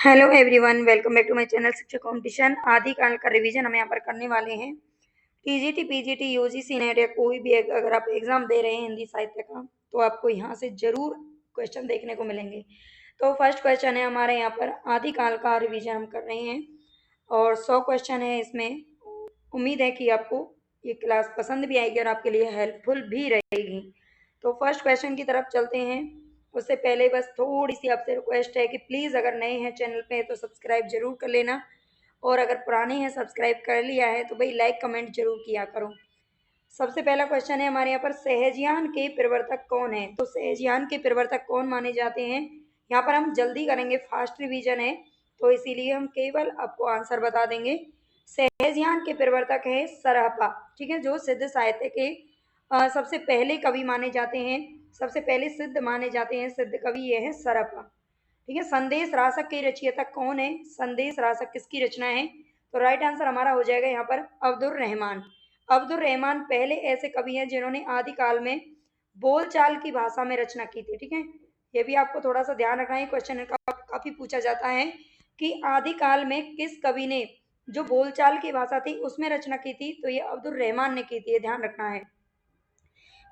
Hello everyone, welcome back to my channel Shikshak competition. आदिकाल का revision हम यहाँ पर करने वाले हैं। टीजीटी, पीजीटी, यूजीसी नेट या कोई भी अगर आप एग्जाम दे रहे हैं हिंदी साहित्य का, तो आपको यहाँ से जरूर क्वेश्चन देखने को मिलेंगे। तो फर्स्ट क्वेश्चन है हमारे यहाँ पर, आदिकाल का रिवीजन हम कर रहे हैं और 100 क्वेश्चन है इसमें। उम्मीद है कि आपको ये क्लास पसंद भी आएगी और आपके लिए हेल्पफुल भी रहेगी। तो फर्स्ट क्वेश्चन की तरफ चलते हैं। उससे पहले बस थोड़ी सी आपसे रिक्वेस्ट है कि प्लीज़ अगर नए हैं चैनल पे तो सब्सक्राइब जरूर कर लेना, और अगर पुराने हैं सब्सक्राइब कर लिया है तो भाई लाइक कमेंट जरूर किया करो। सबसे पहला क्वेश्चन है हमारे यहाँ पर, सहजयान के प्रवर्तक कौन है? तो सहजयान के प्रवर्तक कौन माने जाते हैं? यहाँ पर हम जल्दी करेंगे, फास्ट रिवीजन है तो इसीलिए हम केवल आपको आंसर बता देंगे। सहजयान के प्रवर्तक है सरहपा, ठीक है, जो सिद्ध साहित्य के सबसे पहले कवि माने जाते हैं, सबसे पहले सिद्ध माने जाते हैं सिद्ध कवि ये है सरहपा। ठीक है, संदेश रासक के रचयिता कौन है? संदेश रासक किसकी रचना है? तो राइट आंसर हमारा हो जाएगा यहाँ पर अब्दुल रहमान। अब्दुल रहमान पहले ऐसे कवि हैं जिन्होंने आदिकाल में बोलचाल की भाषा में रचना की थी। ठीक है, ये भी आपको थोड़ा सा ध्यान रखना है, क्वेश्चन काफी पूछा जाता है कि आदिकाल में किस कवि ने जो बोलचाल की भाषा थी उसमें रचना की थी, तो ये अब्दुल रहमान ने की थी, ये ध्यान रखना है।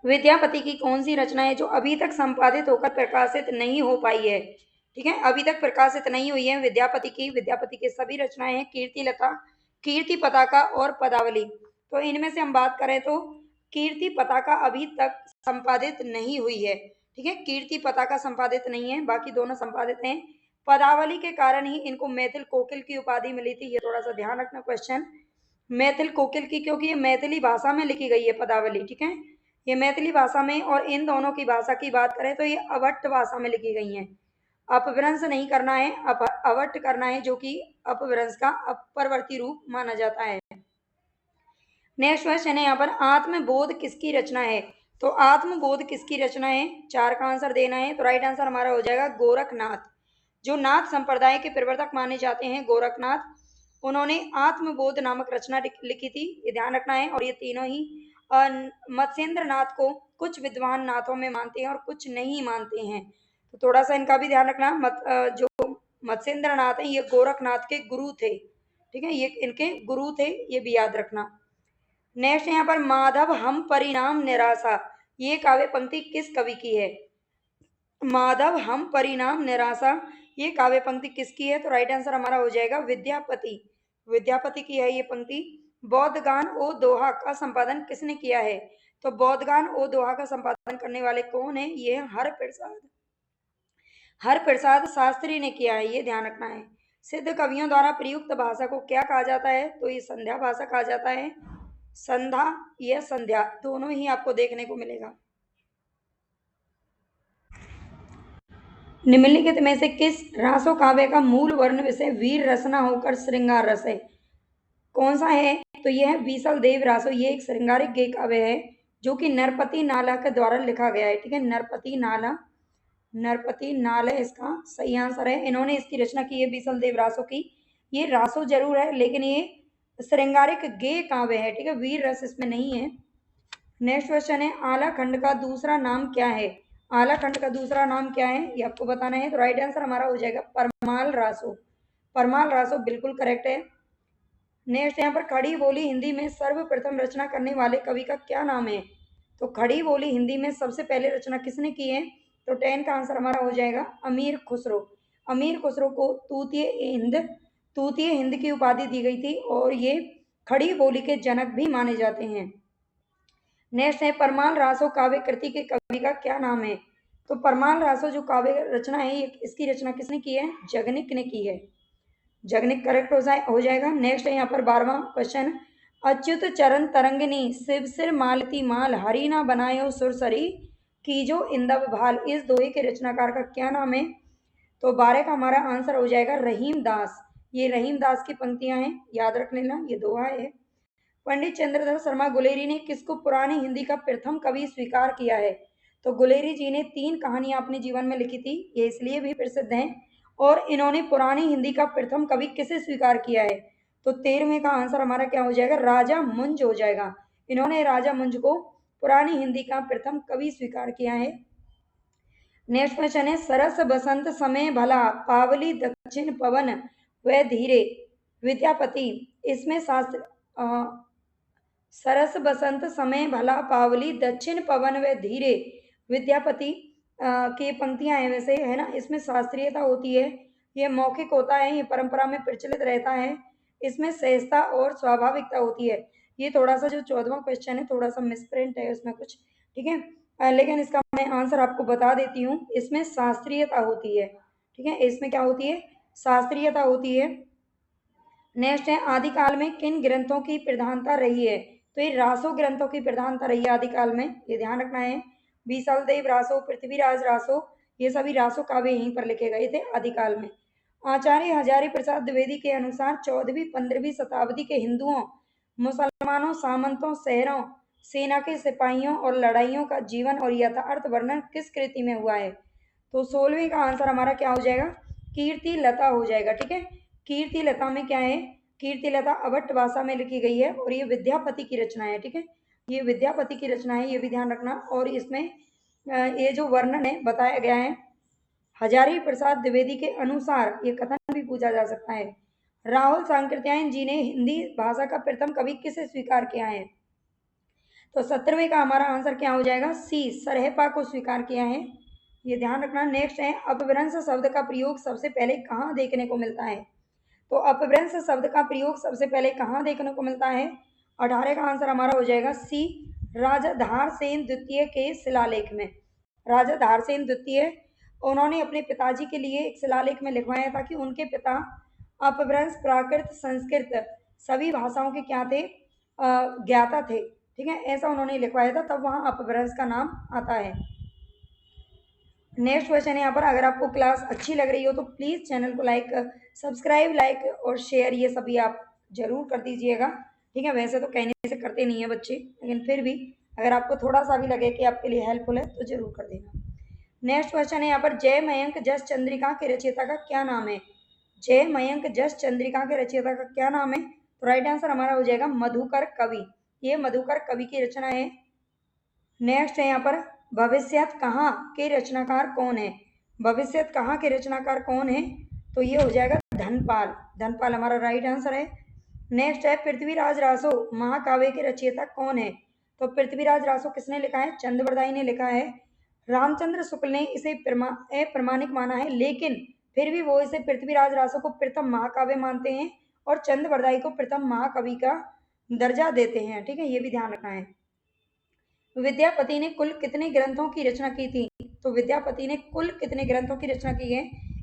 विद्यापति की कौन सी रचना है जो अभी तक संपादित होकर प्रकाशित नहीं हो पाई है? ठीक है, अभी तक प्रकाशित नहीं हुई है विद्यापति की सभी रचनाएं हैं कीर्ति लता, कीर्ति पताका और पदावली। तो इनमें से हम बात करें तो कीर्ति पताका अभी तक संपादित नहीं हुई है। ठीक है, कीर्ति पताका संपादित नहीं है, बाकी दोनों संपादित हैं। पदावली के कारण ही इनको मैथिल कोकिल की उपाधि मिली थी, ये थोड़ा सा ध्यान रखना क्वेश्चन। मैथिल कोकिल की, क्योंकि ये मैथिली भाषा में लिखी गई है पदावली। ठीक है, ये मैथिली भाषा में, और इन दोनों की भाषा की बात करें तो ये अवट्ट भाषा में लिखी गई हैं। अपभ्रंश नहीं करना है, अवट्ट करना है, जो कि अपभ्रंश का अपरवर्ती रूप माना जाता है। नेक्स्ट क्वेश्चन है यहाँ पर, आत्मबोध किसकी रचना है? तो आत्मबोध किसकी रचना है? 4 का आंसर देना है। तो राइट आंसर हमारा हो जाएगा गोरखनाथ, जो नाथ संप्रदाय के प्रवर्तक माने जाते हैं गोरखनाथ, उन्होंने आत्मबोध नामक रचना लिखी थी, ये ध्यान रखना है। और ये तीनों ही मत्स्येंद्र नाथ को कुछ विद्वान नाथों में मानते हैं और कुछ नहीं मानते हैं, तो थोड़ा सा इनका भी ध्यान रखना। जो मत्स्येंद्र नाथ है ये गोरखनाथ के गुरु थे। ठीक है, ये इनके गुरु थे, ये भी याद रखना। नेक्स्ट यहाँ पर, माधव हम परिणाम निराशा, ये काव्य पंक्ति किस कवि की है? माधव हम परिणाम निराशा, ये काव्य पंक्ति किसकी है? तो राइट आंसर हमारा हो जाएगा विद्यापति, विद्यापति की है ये पंक्ति। बौद्धगान ओ दोहा का संपादन किसने किया है? तो बौद्धगान ओ दोहा का संपादन करने वाले कौन है? ये हर प्रसाद शास्त्री ने किया है, ये ध्यान रखना है। सिद्ध कवियों द्वारा प्रयुक्त भाषा को क्या कहा जाता है? तो ये संध्या भाषा कहा जाता है। संध्या या संध्या दोनों ही आपको देखने को मिलेगा। निम्नलिखित में से किस रासो काव्य का मूल वर्ण विषय वीर रस न होकर श्रृंगार रस है? कौन सा है? तो यह है बीसल देव रासो, ये एक श्रृंगारिक गेय काव्य है जो कि नरपति नाला के द्वारा लिखा गया है। ठीक है, नरपति नाल है इसका सही आंसर है। इन्होंने इसकी रचना की है बीसल देव रासो की। ये रासो जरूर है लेकिन ये श्रृंगारिक गेय काव्य है। ठीक है, वीर रस इसमें नहीं है। नेक्स्ट क्वेश्चन है, आला खंड का दूसरा नाम क्या है? आला खंड का दूसरा नाम क्या है ये आपको बताना है। तो राइट आंसर हमारा हो जाएगा परमाल रासो, परमाल रासो बिल्कुल करेक्ट है। नेक्स्ट यहाँ पर, खड़ी बोली हिंदी में सर्वप्रथम रचना करने वाले कवि का क्या नाम है? तो खड़ी बोली हिंदी में सबसे पहले रचना किसने की है? तो 10 का आंसर हमारा हो जाएगा अमीर खुसरो। अमीर खुसरो को तूतीय हिंद की उपाधि दी गई थी और ये खड़ी बोली के जनक भी माने जाते हैं। नेक्स्ट है, परमाल रासो काव्य कृति के कवि का क्या नाम है? तो परमाल रासो जो काव्य रचना है इसकी रचना किसने की है? जगनिक ने की है, जगनिक करेक्ट हो जाएगा। नेक्स्ट है यहाँ पर 12वां क्वेश्चन, अच्युत चरण तरंगिनी शिव सिर मालती माल हरि ना बनायो सुरसरी की जो इंदब भाल, इस दोहे के रचनाकार का क्या नाम है? तो 12 का हमारा आंसर हो जाएगा रहीम दास। ये रहीम दास की पंक्तियां हैं, याद रख लेना, ये दोहा है। पंडित चंद्रधर शर्मा गुलेरी ने किसको पुरानी हिंदी का प्रथम कवि स्वीकार किया है? तो गुलेरी जी ने 3 कहानियां अपने जीवन में लिखी थी, ये इसलिए भी प्रसिद्ध हैं। और इन्होंने पुरानी हिंदी का प्रथम कवि किसे स्वीकार किया है? तो 13वें का आंसर हमारा क्या हो जाएगा? राजा मुंज हो जाएगा। इन्होंने राजा मुंज को पुरानी हिंदी का प्रथम कवि स्वीकार किया है। नेक्स्ट क्वेश्चन है, सरस बसंत समय भला पावली दक्षिण पवन व धीरे विद्यापति, इसमें शास्त्र सरस बसंत समय भला पावली दक्षिण पवन व धीरे विद्यापति की पंक्तियां हैं वैसे, है ना। इसमें शास्त्रीयता होती है, ये मौखिक होता है, ये परंपरा में प्रचलित रहता है, इसमें सहजता और स्वाभाविकता होती है। ये थोड़ा सा जो 14वां क्वेश्चन है थोड़ा सा मिसप्रिंट है उसमें कुछ, ठीक है। लेकिन इसका मैं आंसर आपको बता देती हूँ, इसमें शास्त्रीयता होती है, ठीक है। इसमें क्या होती है, शास्त्रीयता होती है। नेक्स्ट है, आदिकाल में किन ग्रंथों की प्रधानता रही है, तो ये रासो ग्रंथों की प्रधानता रही है आदिकाल में, ये ध्यान रखना है। बीसलदेव रासो, पृथ्वीराज रासो, ये सभी रासो काव्य यहीं पर लिखे गए थे आदिकाल में। आचार्य हजारी प्रसाद द्विवेदी के अनुसार 14वीं-15वीं शताब्दी के हिंदुओं, मुसलमानों, सामंतों, शहरों, सेना के सिपाहियों और लड़ाइयों का जीवन और यथार्थ वर्णन किस कृति में हुआ है, तो 16वीं का आंसर हमारा क्या हो जाएगा, कीर्ति लता हो जाएगा, ठीक है। कीर्ति लता में क्या है, कीर्ति लता अवध भाषा में लिखी गई है और ये विद्यापति की रचना है, ठीक है। ये विद्यापति की रचना है, ये भी ध्यान रखना। और इसमें ये जो वर्णन है बताया गया है हजारी प्रसाद द्विवेदी के अनुसार, ये कथन भी पूछा जा सकता है। राहुल सांकृत्यायन जी ने हिंदी भाषा का प्रथम कवि किसे स्वीकार किया है, तो 17वें का हमारा आंसर क्या हो जाएगा, सी, सरहपा को स्वीकार किया है, ये ध्यान रखना। नेक्स्ट है, अपभ्रंश शब्द का प्रयोग सबसे पहले कहाँ देखने को मिलता है, तो अपभ्रंश शब्द का प्रयोग सबसे पहले कहाँ देखने को मिलता है, 18 का आंसर हमारा हो जाएगा सी, राजा धारसेन द्वितीय के शिलालेख में। राजा धारसेन द्वितीय, उन्होंने अपने पिताजी के लिए एक शिलालेख में लिखवाया था कि उनके पिता अपभ्रंश, प्राकृत, संस्कृत सभी भाषाओं के क्या थे, ज्ञाता थे, ठीक है। ऐसा उन्होंने लिखवाया था, तब वहाँ अपभ्रंश का नाम आता है। नेक्स्ट क्वेश्चन है यहाँ पर, अगर आपको क्लास अच्छी लग रही हो तो प्लीज़ चैनल को लाइक, सब्सक्राइब, लाइक और शेयर ये सभी आप जरूर कर दीजिएगा, ठीक है। वैसे तो कहने से करते नहीं है बच्चे, लेकिन फिर भी अगर आपको थोड़ा सा भी लगे कि आपके लिए हेल्पफुल है तो जरूर कर देना। नेक्स्ट क्वेश्चन है यहाँ पर, जय मयंक जस चंद्रिका के रचयिता का क्या नाम है, जय मयंक जस चंद्रिका के रचयिता का क्या नाम है, तो राइट आंसर हमारा हो जाएगा मधुकर कवि, ये मधुकर कवि की रचना है। नेक्स्ट है यहाँ पर, भविष्यत कहाँ के रचनाकार कौन है, भविष्यत कहाँ के रचनाकार कौन है, तो ये हो जाएगा धनपाल, धनपाल हमारा राइट आंसर है। नेक्स्ट है, पृथ्वीराज रासो महाकाव्य के रचयिता कौन है, तो पृथ्वीराज रासो किसने लिखा है, चंद्रबरदाई ने लिखा है। रामचंद्र शुक्ल ने इसे अप्रमाणिक माना है, लेकिन फिर भी वो इसे पृथ्वीराज रासो को प्रथम महाकाव्य मानते हैं और चंद्रबरदाई को प्रथम महाकवि का दर्जा देते हैं, ठीक है, ये भी ध्यान रखना है। विद्यापति ने कुल कितने ग्रंथों की रचना की थी, तो विद्यापति ने कुल कितने ग्रंथों की रचना की है,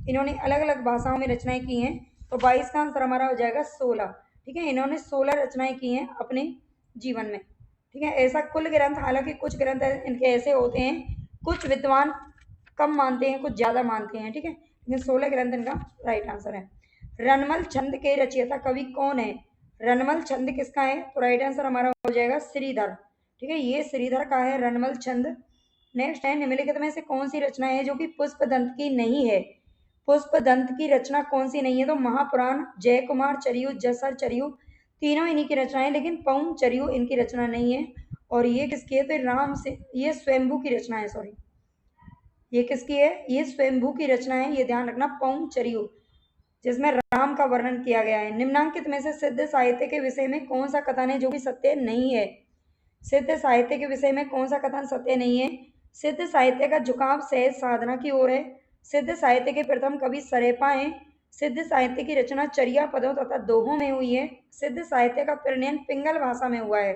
इन्होंने अलग अलग भाषाओं में रचनाएं की हैं, तो 22 का आंसर हमारा हो जाएगा 16, ठीक है। इन्होंने 16 रचनाएं की हैं अपने जीवन में, ठीक है। ऐसा कुल ग्रंथ, हालांकि कुछ ग्रंथ इनके ऐसे होते हैं, कुछ विद्वान कम मानते हैं, कुछ ज्यादा मानते हैं, ठीक है, लेकिन 16 ग्रंथ इनका राइट आंसर है। रनमल छंद के रचयिता कवि कौन है, रनमल छंद किसका है, तो राइट आंसर हमारा हो जाएगा श्रीधर, ठीक है, ये श्रीधर का है रनमल छंद। नेक्स्ट है, निम्नलिखित में से कौन सी रचना है जो कि पुष्पदंत की नहीं है, पुष्पदंत की रचना कौन सी नहीं है, तो महापुराण, जय कुमार चरियु, जसर चरियु, तीनों इन्हीं की रचना है, लेकिन पौम चरियु इनकी रचना नहीं है। और ये किसकी है, तो राम से, ये स्वयंभू की रचना है, सॉरी, ये किसकी है, ये स्वयंभू की रचना है, ये ध्यान रखना, पौम चरियु, जिसमें राम का वर्णन किया गया है। निम्नांकित में से सिद्ध साहित्य के विषय में कौन सा कथन है जो कि सत्य नहीं है, सिद्ध साहित्य के विषय में कौन सा कथन सत्य नहीं है, सिद्ध साहित्य का झुकाव सहज साधना की ओर है, सिद्ध साहित्य के प्रथम कवि सरैपा हैं, सिद्ध साहित्य की रचना चर्या पदों तथा दोहों में हुई है, सिद्ध साहित्य का प्रणयन पिंगल भाषा में हुआ है,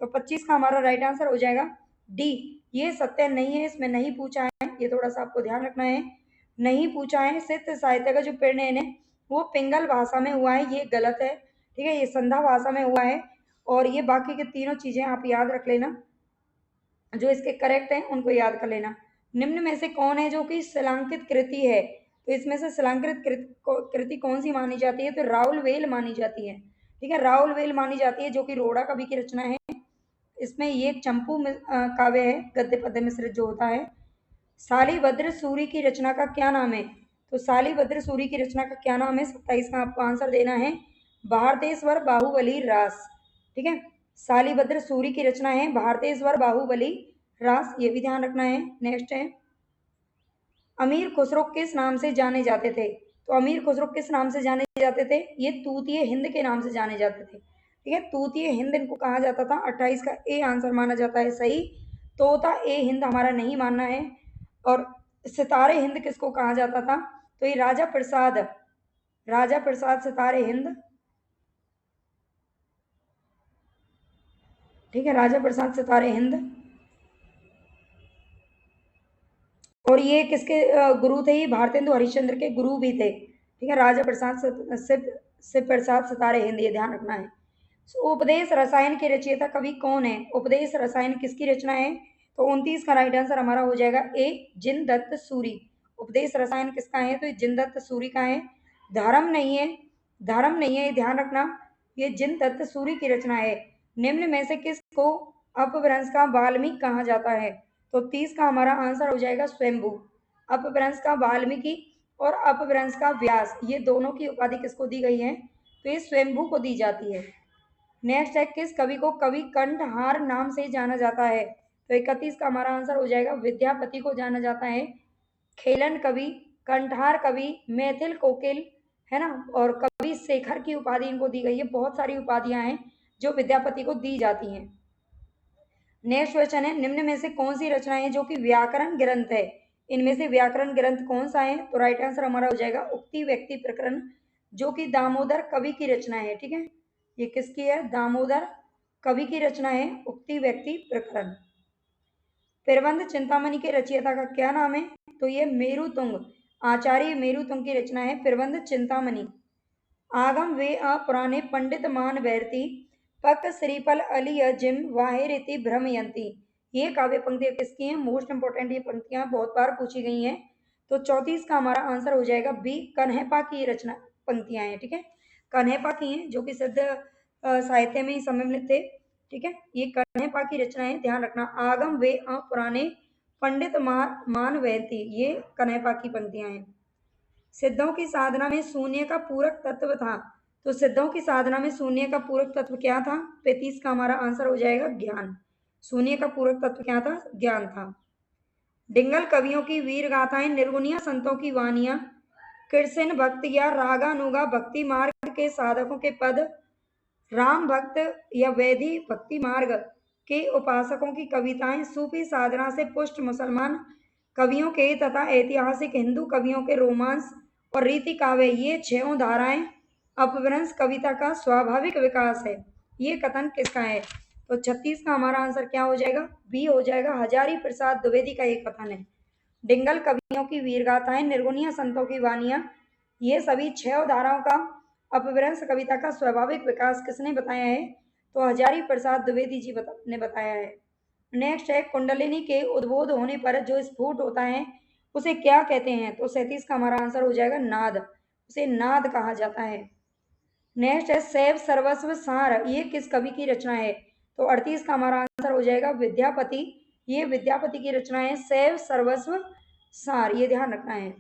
तो 25 का हमारा राइट आंसर हो जाएगा डी, ये सत्य नहीं है, इसमें नहीं पूछा है, ये थोड़ा सा आपको ध्यान रखना है, नहीं पूछा है। सिद्ध साहित्य का जो प्रणयन है वो पिंगल भाषा में हुआ है, ये गलत है, ठीक है, ये संधा भाषा में हुआ है। और ये बाकी के तीनों चीजें आप याद रख लेना, जो इसके करेक्ट हैं उनको याद कर लेना। निम्न में से कौन है जो कि शिलांकित कृति है, तो इसमें से शिलांकित कृति कौन सी मानी जाती है, तो राउल वेल मानी जाती है, ठीक है, राउल वेल मानी जाती है, जो कि रोड़ा कवि की रचना है। इसमें ये चंपू काव्य है, गद्य पद्य मिश्रित जो होता है। शालिभद्र सूरी की रचना का क्या नाम है, तो शालिभद्र सूरी की रचना का क्या नाम है, 27 का आपको आंसर देना है भारतेश्वर बाहुबली रास, ठीक है, शालिभद्र सूरी की रचना है भारतेश्वर बाहुबली रास, ये भी ध्यान रखना है। नेक्स्ट है, अमीर खुसरो किस नाम से जाने जाते थे? तो अमीर खुसरो किस नाम से जाने जाते थे? ये तूतिए हिंद के नाम से जाने जाते थे। ठीक है, तूतिए हिंद इनको कहा जाता था। 28 का ए आंसर माना जाता है सही। तोता ए हिंद हमारा नहीं मानना है। और सितारे हिंद किसको कहा जाता था? तो ये राजा प्रसाद सितारे हिंद। ठीक है, राजा प्रसाद सितारे हिंद। और ये किसके गुरु थे? ये भारतेंदु हरिश्चंद्र के गुरु भी थे। ठीक है, राजा प्रसाद शिव प्रसाद सितारे हिंद, ये ध्यान रखना है। उपदेश रसायन के रचयिता कवि कौन है? उपदेश रसायन किसकी रचना है? तो 29 का राइट आंसर हमारा हो जाएगा ए, जिनदत्त सूरी। उपदेश रसायन किसका है? तो ये जिनदत्त सूरी का है। धर्म नहीं है, धर्म नहीं है, ये ध्यान रखना। ये जिनदत्त सूरी की रचना है। निम्न में से किसको अपभ्रंश का वाल्मीकि कहा जाता है? तो 30 का हमारा आंसर हो जाएगा स्वयंभू। अपभ्रंश का वाल्मीकि और अपभ्रंश का व्यास, ये दोनों की उपाधि किसको दी गई है? तो ये स्वयंभू को दी जाती है। नेक्स्ट है, किस कवि को कवि कंठहार नाम से जाना जाता है? तो 31 का हमारा आंसर हो जाएगा विद्यापति को जाना जाता है। खेलन कवि, कंठहार कवि, मैथिल कोकिल, है ना, और कवि शेखर की उपाधि इनको दी गई है। बहुत सारी उपाधियां हैं जो विद्यापति को दी जाती हैं। नेक्स्ट क्वेश्चन है, निम्न में से कौन सी रचना है जो कि व्याकरण ग्रंथ है? इनमें से व्याकरण ग्रंथ कौन सा है? तो राइट आंसर हमारा हो जाएगा उक्ति व्यक्ति प्रकरण, जो कि दामोदर कवि की रचना है। ठीक है, ये किसकी है? दामोदर कवि की रचना है उक्ति व्यक्ति प्रकरण। प्रबंध चिंतामणि के रचयिता का क्या नाम है? तो ये मेरुतुंग, आचार्य मेरुतुंग की रचना है प्रबंध चिंतामणि। आगम वे पुराने पंडित मान बैरती, पक श्रीफल अली जिम वाहिरिति भ्रमयंती। ये काव्य पंक्तियां किसकी हैं? मोस्ट इंपोर्टेंट ये पंक्तियां बहुत बार पूछी गई हैं। तो 34 का हमारा आंसर हो जाएगा बी, कन्हैपा की रचना पंक्तियां हैं। ठीक है, कन्हैपा की हैं, जो कि सिद्ध साहित्य में सम्मिलित थे। ठीक है, ये कन्हैपा की रचना है, ध्यान रखना। आगम वे पुराने पंडित मान बैरती, ये कन्हैपा की पंक्तियां हैं। सिद्धों की साधना में शून्य का पूरक तत्व था। तो सिद्धों की साधना में शून्य का पूरक तत्व क्या था? 35 का हमारा आंसर हो जाएगा ज्ञान। शून्य का पूरक तत्व क्या था? ज्ञान था। डिंगल कवियों की वीर गाथाएं, निर्गुणिया संतों की वानियां, कृष्ण भक्त या रागानुगा भक्ति मार्ग के साधकों के पद, राम भक्त या वैधि भक्ति मार्ग के उपासकों की कविताएं, सूफी साधना से पुष्ट मुसलमान कवियों के तथा ऐतिहासिक हिंदू कवियों के रोमांस और रीति काव्य, ये छहों धाराएं अपभ्रंश कविता का स्वाभाविक विकास है। ये कथन किसका है? तो 36 का हमारा आंसर क्या हो जाएगा? बी हो जाएगा, हजारी प्रसाद द्विवेदी का ये कथन है। डिंगल कवियों की वीरगाथाएं, निर्गुणिया संतों की वानियां, ये सभी छह धाराओं का अपभ्रंश कविता का स्वाभाविक विकास किसने बताया है? तो हजारी प्रसाद द्विवेदी जी ने बताया है। नेक्स्ट है, कुंडलिनी के उद्बोध होने पर जो स्फुट होता है उसे क्या कहते हैं? तो 37 का हमारा आंसर हो जाएगा नाद, उसे नाद कहा जाता है। नेक्स्ट है, सैव सर्वस्व सार, ये किस कवि की रचना है? तो 38 का हमारा आंसर हो जाएगा विद्यापति, ये विद्यापति की रचना है सैव सर्वस्व सार, ये ध्यान रखना है।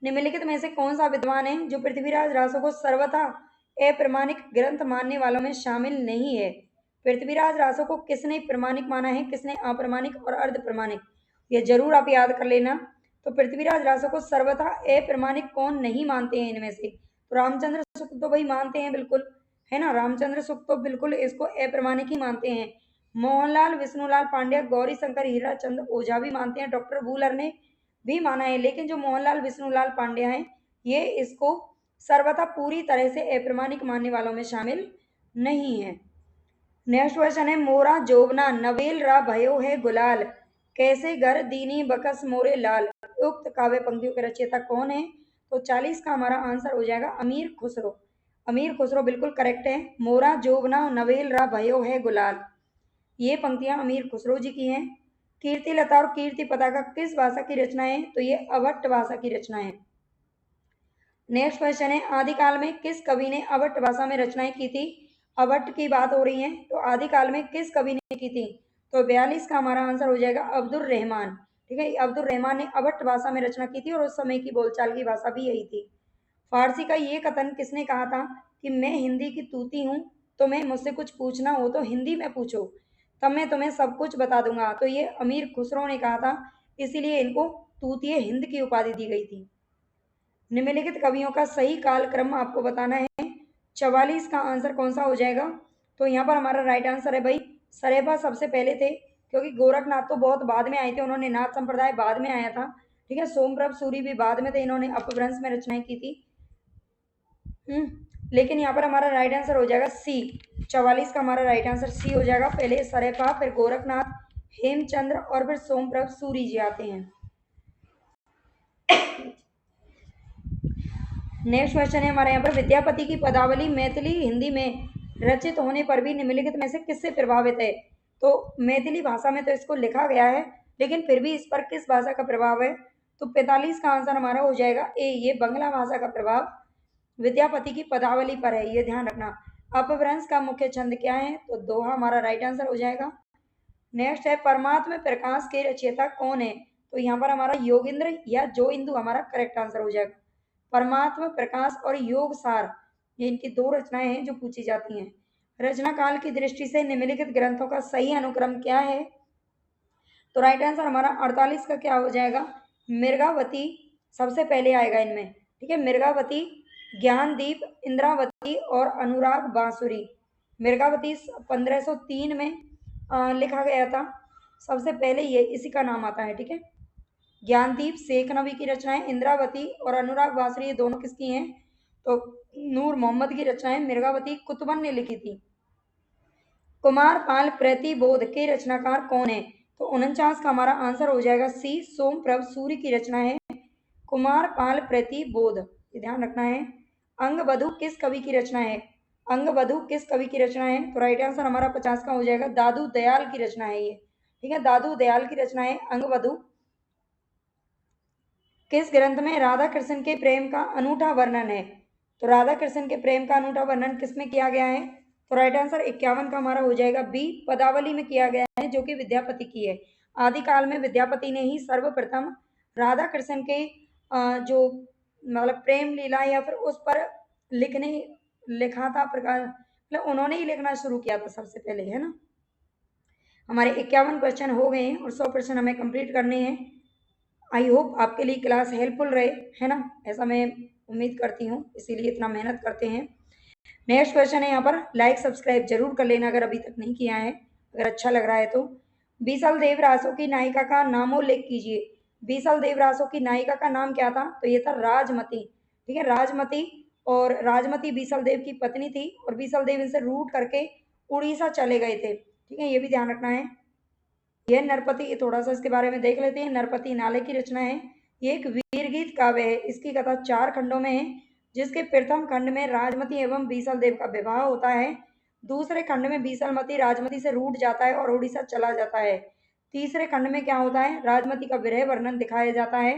निम्नलिखित में से कौन सा विद्वान है जो पृथ्वीराज रासो को सर्वथा अप्रमाणिक ग्रंथ मानने वालों में शामिल नहीं है? पृथ्वीराज रासो को किसने प्रमाणिक माना है, किसने अप्रमाणिक और अर्ध प्रमाणिक? ये जरूर आप याद कर लेना। तो पृथ्वीराज रासो को सर्वथा अप्रमाणिक कौन नहीं मानते हैं इनमें से? तो रामचंद्र शुक्ल तो भाई मानते हैं बिल्कुल, है ना, रामचंद्र शुक्ल तो बिल्कुल इसको अप्रमाणिक ही मानते हैं। मोहनलाल विष्णुलाल पांड्या, गौरी शंकर हीराचंद ओझा भी मानते हैं, डॉक्टर वूलर ने भी माना है। लेकिन जो मोहनलाल विष्णुलाल पांड्या हैं, ये इसको सर्वथा पूरी तरह से अप्रमाणिक मानने वालों में शामिल नहीं है। नेक्स्ट क्वेश्चन है, मोरा जोबना नवेल रा भयो है गुलाल, कैसे घर दीनी बकस मोरे लाल। उक्त काव्य पंक्तियों के रचयिता कौन है? तो 40 का हमारा आंसर हो जाएगा अमीर खुसरो। अमीर खुसरो बिल्कुल करेक्ट है। मोरा जोबना नवेल रा भयो है गुलाल, ये पंक्तियां अमीर खुसरो जी की हैं। कीर्ति लता और कीर्ति पताका किस भाषा की रचना है? तो ये अवट भाषा की रचना है। नेक्स्ट क्वेश्चन है, आदिकाल में किस कवि ने अवट भाषा में रचनाएं की थी? अवट की बात हो रही है, तो आदिकाल में किस कवि ने की थी? तो 42 का हमारा आंसर हो जाएगा अब्दुल रहमान। ठीक है, अब्दुल रहमान ने अवट भाषा में रचना की थी और उस समय की बोलचाल की भाषा भी यही थी। फारसी का ये कथन किसने कहा था कि मैं हिंदी की तूती हूँ, तुम्हें मुझसे कुछ पूछना हो तो हिंदी में पूछो, तब मैं तुम्हें सब कुछ बता दूंगा। तो ये अमीर खुसरो ने कहा था, इसीलिए इनको तूतीय हिंद की उपाधि दी गई थी। निम्नलिखित कवियों का सही कालक्रम आपको बताना है। 44 का आंसर कौन सा हो जाएगा? तो यहाँ पर हमारा राइट आंसर है भाई सरेफा सबसे पहले थे, क्योंकि गोरखनाथ तो बहुत बाद में आए थे, उन्होंने नाथ संप्रदाय बाद में आया था। ठीक है, सोमप्रभ सूरी भी बाद में थे, इन्होंने अपभ्रंश में रचनाएं की थी। लेकिन यहाँ पर हमारा राइट आंसर हो जाएगा सी। 44 का हमारा राइट आंसर सी हो जाएगा। पहले सरेफा, फिर गोरखनाथ, हेमचंद्र और फिर सोमप्रभ सूरी जी आते हैं। नेक्स्ट क्वेश्चन है हमारे यहाँ पर, विद्यापति की पदावली मैथिली हिंदी में रचित होने पर भी निम्नलिखित में से किससे प्रभावित है? तो मैथिली भाषा में तो इसको लिखा गया है, लेकिन फिर भी इस पर किस भाषा का प्रभाव है? तो 45 का आंसर हमारा हो जाएगा ए, ये बंगला भाषा का प्रभाव विद्यापति की पदावली पर है, ये ध्यान रखना। अपभ्रंश का मुख्य छंद क्या है? तो दोहा हमारा राइट आंसर हो जाएगा। नेक्स्ट है, परमात्म प्रकाश के रचयिता कौन है? तो यहाँ पर हमारा योगेंद्र या जो इंदु हमारा करेक्ट आंसर हो जाएगा। परमात्म प्रकाश और योग सार, ये इनकी दो रचनाएं हैं जो पूछी जाती हैं। रचना काल की दृष्टि से निम्नलिखित ग्रंथों का सही अनुक्रम क्या है? तो राइट आंसर हमारा 48 का क्या हो जाएगा? मृगावती सबसे पहले आएगा इनमें। ठीक है, मृगावती, ज्ञानदीप, इंद्रावती और अनुराग बांसुरी। मृगावती 1503 में लिखा गया था सबसे पहले, ये इसी का नाम आता है। ठीक है, ज्ञानदीप शेख नबी की रचनाएं, इंद्रावती और अनुराग बांसुरी ये दोनों किसकी हैं? तो नूर मोहम्मद की रचनाएं, मृगावती कुतुबन ने लिखी थी। कुमारपाल प्रतिबोध के रचनाकार कौन है? तो 49 का हमारा आंसर हो जाएगा सी, सोमप्रभ सूरी की रचना है कुमारपाल प्रतिबोध, ये ध्यान रखना है। अंगबधु किस कवि की रचना है? अंगबधु किस कवि की रचना है? तो राइट आंसर हमारा 50 का हो जाएगा दादू दयाल की रचना है ये। ठीक है, दादू दयाल की रचना है अंगबधु। किस ग्रंथ में राधा कृष्ण के प्रेम का अनूठा वर्णन है? तो राधा कृष्ण के प्रेम का अनूठा वर्णन किसमें किया गया है? तो राइट आंसर 51 का हमारा हो जाएगा बी, पदावली में किया गया है, जो कि विद्यापति की है। आदिकाल में विद्यापति ने ही सर्वप्रथम राधा कृष्ण के जो मतलब प्रेम लीला या फिर उस पर लिखा था प्रकार, मतलब उन्होंने ही लिखना शुरू किया था सबसे पहले, है ना। हमारे 51 क्वेश्चन हो गए हैं और 100 क्वेश्चन हमें कंप्लीट करने हैं। आई होप आपके लिए क्लास हेल्पफुल रहे, है ना, ऐसा मैं उम्मीद करती हूँ, इसीलिए इतना मेहनत करते हैं। नेक्स्ट क्वेश्चन है यहाँ पर, लाइक सब्सक्राइब जरूर कर लेना अगर अभी तक नहीं किया है, अगर अच्छा लग रहा है तो। बीसल देव रासो की नायिका का नामोल्लेख कीजिए। बीसल देव रासो की नायिका का नाम क्या था? तो ये था राजमती। ठीक है, राजमती, और राजमती बीसल देव की पत्नी थी और बीसल देव इनसे रूठ करके उड़ीसा चले गए थे। ठीक है, ये भी ध्यान रखना है। यह नरपति, थोड़ा सा इसके बारे में देख लेते हैं। नरपति नाले की रचना है, ये एक वीर गीत काव्य है। इसकी कथा 4 खंडों में है, जिसके प्रथम खंड में राजमती एवं बीसल देव का विवाह होता है। दूसरे खंड में बीसलमती राजमती से रूठ जाता है और उड़ीसा चला जाता है। तीसरे खंड में क्या होता है? राजमती का विरह वर्णन दिखाया जाता है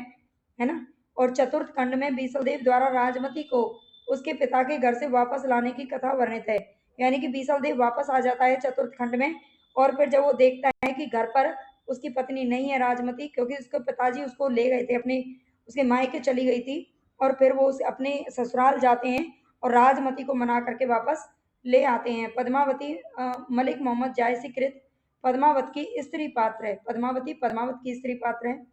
ना। और चतुर्थ खंड में बीसल देव द्वारा राजमती को उसके पिता के घर से वापस लाने की कथा वर्णित है। यानी कि बीसल देव वापस आ जाता है चतुर्थ खंड में, और फिर जब वो देखता है कि घर पर उसकी पत्नी नहीं है राजमती, क्योंकि उसके पिताजी उसको ले गए थे अपने, उसके मायके चली गई थी, और फिर वो उसे अपने ससुराल जाते हैं और राजमती को मना करके वापस ले आते हैं। पद्मावती मलिक मोहम्मद जायसी कृत पद्मावत की स्त्री पात्र है। पद्मावती पद्मावत की स्त्री पात्र है।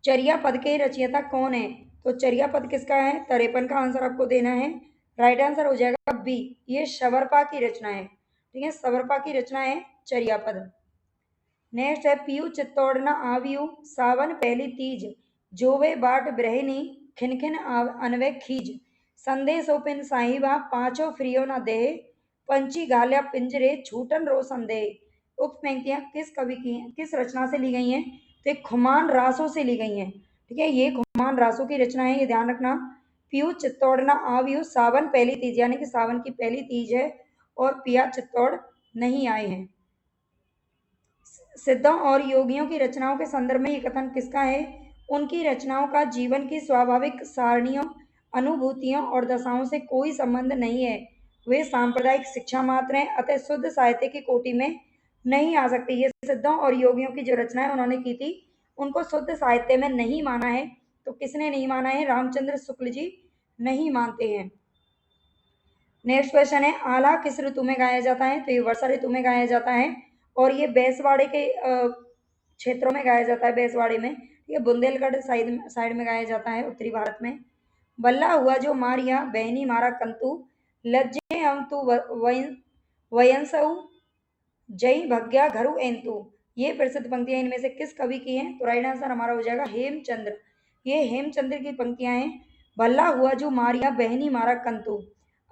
चरिया पद के रचयिता कौन है? तो चरिया पद किसका है? 53 का आंसर आपको देना है। राइट आंसर हो जाएगा बी, ये शबरपा की रचना है। ठीक है, शबरपा की रचना है चरिया पद। नेक्स्ट है, पीयू चित्तौड़ न आवियू सावन पहली तीज, जोवे बाट ब्रहनी खिनखिन अनवे खीज, संदेश ओपिन साहिबा पांचों फ्रियो न दे, पंची गाल्या पिंजरे छूटन रो संदेह। उक्त पंक्तियां किस कवि की हैं, किस रचना से ली गई हैं? तो एक खुमान रासों से ली गई हैं। ठीक है, ये खुमान रासों की रचना है, ये ध्यान रखना। पीयू चित्तौड़ न आवियू सावन पहली तीज, यानी कि सावन की पहली तीज है और पिया चित्तौड़ नहीं आए हैं। सिद्धों और योगियों की रचनाओं के संदर्भ में ये कथन किसका है? उनकी रचनाओं का जीवन की स्वाभाविक सारणियों, अनुभूतियों और दशाओं से कोई संबंध नहीं है। वे सांप्रदायिक शिक्षा मात्र हैं, अतः शुद्ध साहित्य की कोटि में नहीं आ सकती। ये सिद्धों और योगियों की जो रचनाएं उन्होंने की थी, उनको शुद्ध साहित्य में नहीं माना है। तो किसने नहीं माना है? रामचंद्र शुक्ल जी नहीं मानते हैं। नेक्स्ट क्वेश्चन है, आला किस ऋतु में गाया जाता है? तो ये वर्षा ऋतु में गाया जाता है और ये बैसवाड़े के क्षेत्रों में गाया जाता है, बैसवाड़े में। ठीक है, बुंदेलखंड साइड में गाया जाता है उत्तरी भारत में। बल्ला हुआ जो मारिया बहनी मारा कंतु, लज्जे हम तू वयंसऊ जय भग्या घरु एंतु। ये प्रसिद्ध पंक्तियां इनमें से किस कवि की हैं? तो राइट आंसर हमारा हो जाएगा हेमचंद्र। ये हेमचंद्र की पंक्तियां हैं। भल्ला हुआ जो मारिया बहनी मारा कंतु,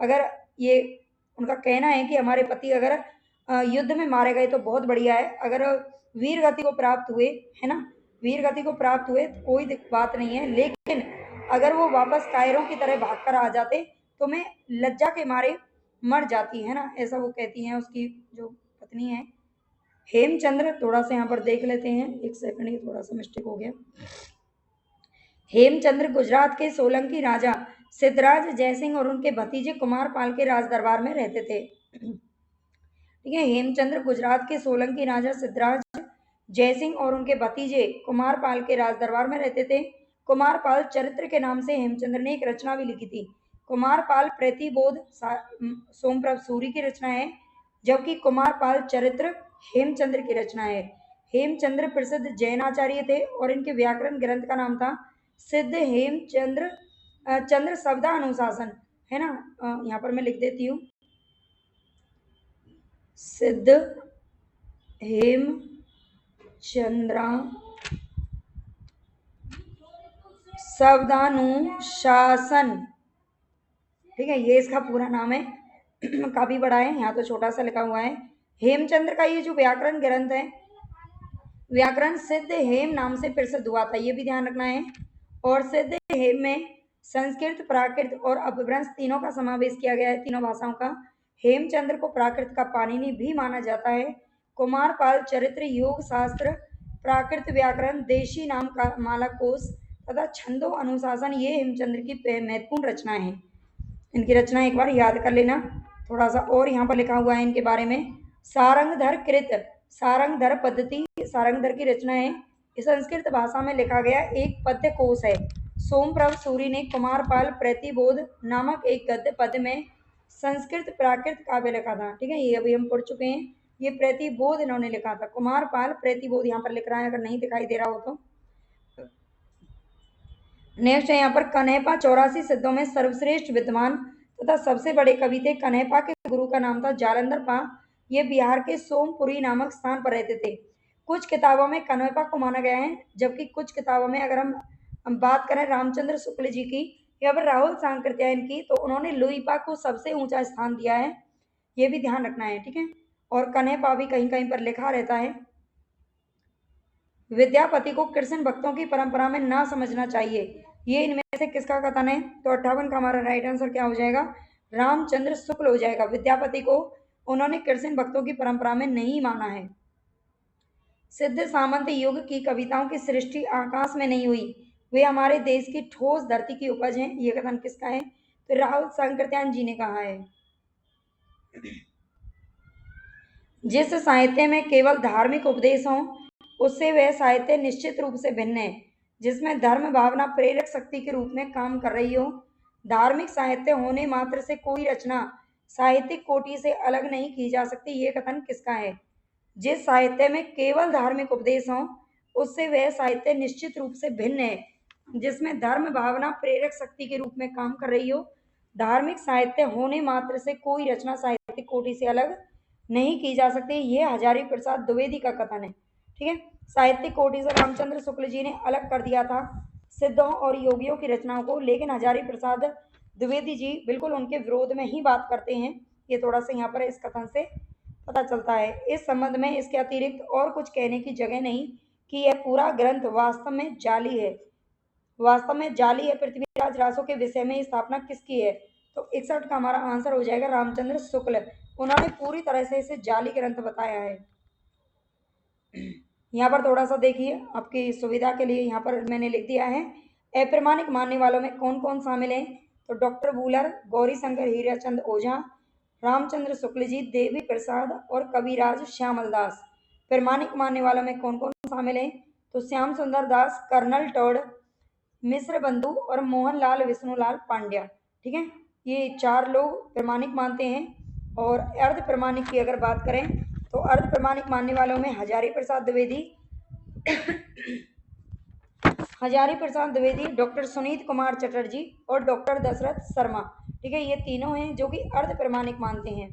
अगर ये उनका कहना है कि हमारे पति अगर युद्ध में मारे गए तो बहुत बढ़िया है, अगर वीर गति को प्राप्त हुए, है ना, वीर गति को प्राप्त हुए तो कोई बात नहीं है, लेकिन अगर वो वापस कायरों की तरह भाग कर आ जाते तो मैं लज्जा के मारे मर जाती, है ना, ऐसा वो कहती हैं उसकी जो पत्नी है हेमचंद्र। थोड़ा सा यहाँ पर देख लेते हैं, एक सेकंड, ये थोड़ा सा मिस्टेक हो गया। हेमचंद्र गुजरात के सोलंकी राजा सिद्धराज जयसिंह और उनके भतीजे कुमारपाल के राज दरबार में रहते थे। ठीक है, हेमचंद्र गुजरात के सोलंकी राजा सिद्धराज जयसिंह और उनके भतीजे कुमारपाल के राज दरबार में रहते थे। कुमारपाल चरित्र के नाम से हेमचंद्र ने एक रचना भी लिखी थी। कुमारपाल प्रतिबोध सोमप्रभ सूरी की रचना है, जबकि कुमारपाल चरित्र हेमचंद्र की रचना है। हेमचंद्र प्रसिद्ध जैनाचार्य थे और इनके व्याकरण ग्रंथ का नाम था सिद्ध हेमचंद्र चंद्र शब्दानुशासन, है ना, यहाँ पर मैं लिख देती हूँ, सिद्ध हेमचंद्रा शब्दानुशासन। ठीक है, ये इसका पूरा नाम है, काफी बड़ा है, यहाँ तो छोटा सा लिखा हुआ है। हेमचंद्र का ये जो व्याकरण ग्रंथ है, व्याकरण सिद्ध हेम नाम से प्रसिद्ध हुआ था, ये भी ध्यान रखना है। और सिद्ध हेम में संस्कृत, प्राकृत और अपभ्रंश तीनों का समावेश किया गया है, तीनों भाषाओं का। हेमचंद्र को प्राकृत का पाणिनि भी माना जाता है। कुमारपाल चरित्र, योग शास्त्र, प्राकृत व्याकरण, देशी नाम का माला कोश तथा छंदो अनुशासन ये हेमचंद्र की महत्वपूर्ण रचनाएं हैं। इनकी रचना एक बार याद कर लेना। थोड़ा सा और यहाँ पर लिखा हुआ है इनके बारे में। सारंगधर कृत, सारंगधर पद्धति सारंगधर की रचना है। इस संस्कृत भाषा में लिखा गया एक पद्य कोश है। सोमप्रभ सूरी ने कुमारपाल प्रतिबोध नामक एक गद्य पद्य में संस्कृत प्राकृत काव्य लिखा था। ठीक है, ये अभी हम पढ़ चुके हैं, ये प्रतिबोध इन्होंने लिखा था। कुमारपाल प्रतिबोध यहाँ पर लिख रहा है, अगर नहीं दिखाई दे रहा हो तो। नेक्स्ट है यहाँ पर कन्हैपा 84 सिद्धों में सर्वश्रेष्ठ विद्वान तथा सबसे बड़े कवि थे। कन्हैपा के गुरु का नाम था जालंधर पा। ये बिहार के सोमपुरी नामक स्थान पर रहते थे। कुछ किताबों में कन्हैपा को माना गया है, जबकि कुछ किताबों में अगर हम बात करें रामचंद्र शुक्ल जी की या फिर राहुल सांकृत्यायन की, तो उन्होंने लुईपा को सबसे ऊंचा स्थान दिया है, ये भी ध्यान रखना है। ठीक है, और कन्हैपा भी कहीं कहीं पर लिखा रहता है। विद्यापति को कृष्ण भक्तों की परंपरा में ना समझना चाहिए, ये इनमें से किसका कथन है? तो 58 का हमारा राइट आंसर क्या हो जाएगा? रामचंद्र शुक्ल हो जाएगा। विद्यापति को उन्होंने कृष्ण भक्तों की परंपरा में नहीं माना है। सिद्ध सामंत युग की कविताओं की सृष्टि आकाश में नहीं हुई, वे हमारे देश की ठोस धरती की उपज हैं, ये कथन किसका है? तो राहुल सांकृत्यायन जी ने कहा है। जिस साहित्य में केवल धार्मिक उपदेश हो उससे वह साहित्य निश्चित रूप से भिन्न है। जिसमें धर्म भावना प्रेरक शक्ति के रूप में काम कर रही हो। धार्मिक साहित्य होने मात्र से कोई रचना साहित्यिक कोटि से अलग नहीं की जा सकती, ये कथन किसका है? जिस साहित्य में केवल धार्मिक उपदेश हो उससे वह साहित्य निश्चित रूप से भिन्न है। जिसमें धर्म भावना प्रेरक शक्ति के रूप में काम कर रही हो। धार्मिक साहित्य होने मात्र से कोई रचना साहित्यिक कोटि से अलग नहीं की जा सकती, ये हजारी प्रसाद द्विवेदी का कथन है। ठीक है, साहित्यिक कोटि से रामचंद्र शुक्ल जी ने अलग कर दिया था सिद्धों और योगियों की रचनाओं को, लेकिन हजारी प्रसाद द्विवेदी जी बिल्कुल उनके विरोध में ही बात करते हैं। ये थोड़ा सा यहाँ पर इस कथन से पता चलता है। इस संबंध में इसके अतिरिक्त और कुछ कहने की जगह नहीं कि यह पूरा ग्रंथ वास्तव में जाली है। वास्तव में जाली है। पृथ्वीराज रासो के विषय में स्थापना किसकी है? तो 61 का हमारा आंसर हो जाएगा रामचंद्र शुक्ल। उन्होंने पूरी तरह से इसे जाली ग्रंथ बताया है। यहाँ पर थोड़ा सा देखिए, आपकी सुविधा के लिए यहाँ पर मैंने लिख दिया है। अप्रमाणिक मानने वालों में कौन कौन शामिल हैं? तो डॉक्टर वूलर, गौरी शंकर हीराचंद ओझा, रामचंद्र शुक्ल जी, देवी प्रसाद और कविराज श्यामल दास। प्रमाणिक मानने वालों में कौन कौन शामिल हैं? तो श्याम सुंदर दास, कर्नल टॉड, मिश्र बंधु और मोहनलाल विष्णुलाल पांड्या। ठीक है, ये 4 लोग प्रमाणिक मानते हैं। और अर्ध प्रमाणिक की अगर बात करें तो अर्ध प्रमाणिक मानने वालों में हजारी प्रसाद द्विवेदी, हजारी प्रसाद द्विवेदी, डॉक्टर सुनीत कुमार चटर्जी और डॉक्टर दशरथ शर्मा। ठीक है, ये तीनों हैं जो कि अर्ध प्रमाणिक मानते हैं।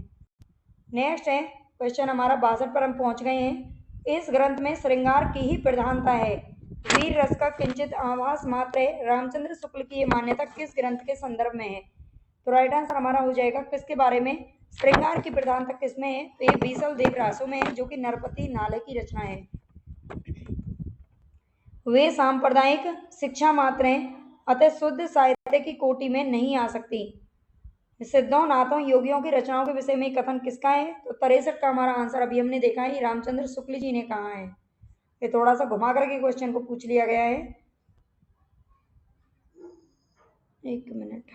नेक्स्ट है क्वेश्चन हमारा 62 पर हम पहुंच गए हैं। इस ग्रंथ में श्रृंगार की ही प्रधानता है, वीर रस का किंचित आभास मात्र है। रामचंद्र शुक्ल की ये मान्यता किस ग्रंथ के संदर्भ में है? तो राइट आंसर हमारा हो जाएगा किसके बारे में, श्रृंगार की प्रधानता किसमें है? तो ये बीसल देव रासो में है, जो कि नरपति नाले की रचना है। वे सांप्रदायिक शिक्षा मात्र हैं, अतः शुद्ध साहित्य की कोटि में नहीं आ सकती। सिद्धों, नाथों, योगियों की रचनाओं के विषय में कथन किसका है? तो 63 का हमारा आंसर अभी हमने देखा है, रामचंद्र शुक्ल जी ने कहा है। ये थोड़ा सा घुमा करके क्वेश्चन को पूछ लिया गया है। एक मिनट।